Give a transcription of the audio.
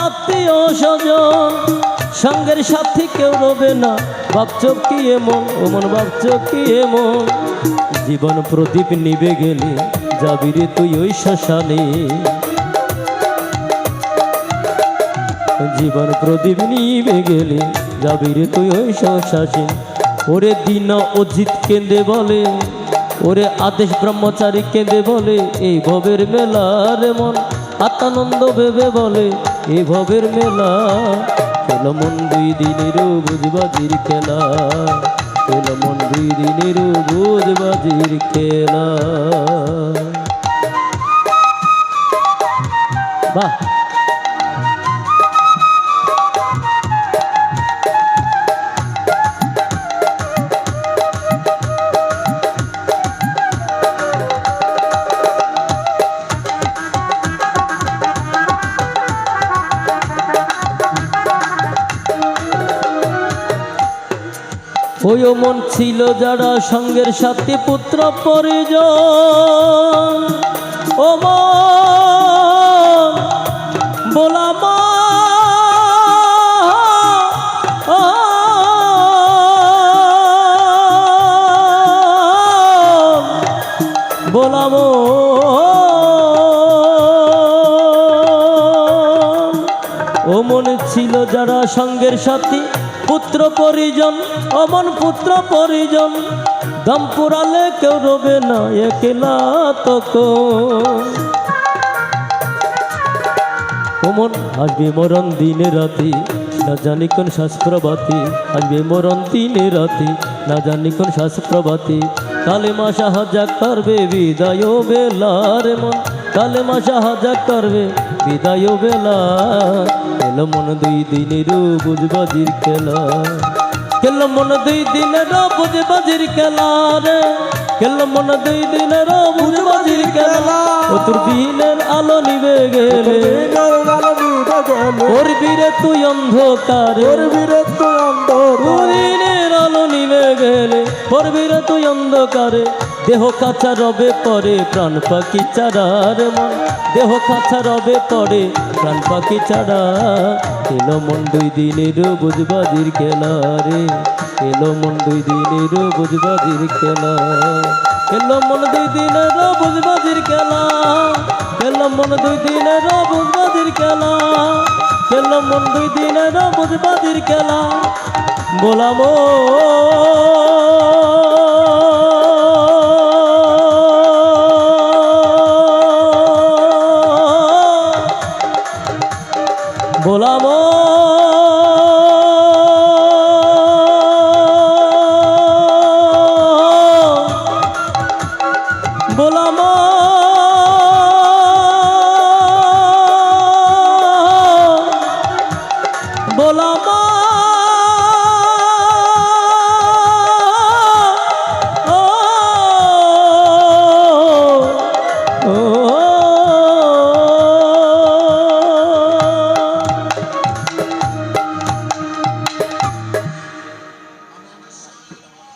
আত্মীয় স্বজন সঙ্গের সাথী কেউ রবে না, ভাবছো কি এমন ওমন ভাবছো কি এমন। জীবন প্রদীপ নিবে গেলে যাবি রে তুই ওই শ্মশানে, জীবন প্রদীপ নিবে গেলে যাবি রে তুই ওই শ্মশানে। ওরে দীন অজিত কেঁদে বলে, ওরে আদেশ ব্রহ্মচারী কেঁদে বলে, এই ভবের মেলার মন আত্মানন্দ ভেবে বলে এই ভবের মেলা। খেলো মন দুই দিনের বুঝবাজির খেলা, খেলো মন দুই দিনের বুঝবাজির খেলা। বাহ ওই মন ছিল যারা সঙ্গের সাথে পুত্র পরিজন, ও মন বোলা বোলাম ও মন ছিল যারা সঙ্গের সাথী পুত্র পরিজন, অমন পুত্র পরিজন দম পুরালে কেউ রবে না একলা তখন। অমন আসবে মরণ দিনে রাতি না জানি কোন শাস্ত্রবাতি, আসবে মরণ দিনে রাতি না জানি কোন শাস্ত্রবাতি। কালেমা সাহায্য করবে বিদায় বেলার মন, কালেমা সাহায্য করবে বিদায় বেলা। খেলো মন দুই দিনের বুঝবাজির খেলা, খেলো মন দুই দিনের বুঝবাজির খেলা রে, খেলো মন দুই দিনের বুঝবাজির খেলা। ও তোর দিনের আলো নিবে গেলে করবি রে তুই অন্ধকারে, করবি রে তুই অন্ধকারে। দিনের আলো নিবে গেলে করবি রে তুই অন্ধকারে। দেহ কাছা রবে পরে প্রাণ পাখি চারার মন, দেহ কাছা রবে পরে প্রাণ পাখি চারা। খেলো মন দুই দিনের বুঝবাজির খেলা রে, খেলো মন দুই দিনের বুঝবাজির খেলা, খেলো মন দুই দিনের বুঝবাজির খেলা, খেলো মন দুই দিনের বুঝবাজির খেলা, খেলো মন দুই দিনের বুঝবাজির খেলা। বোলামো বোলামো বোলামো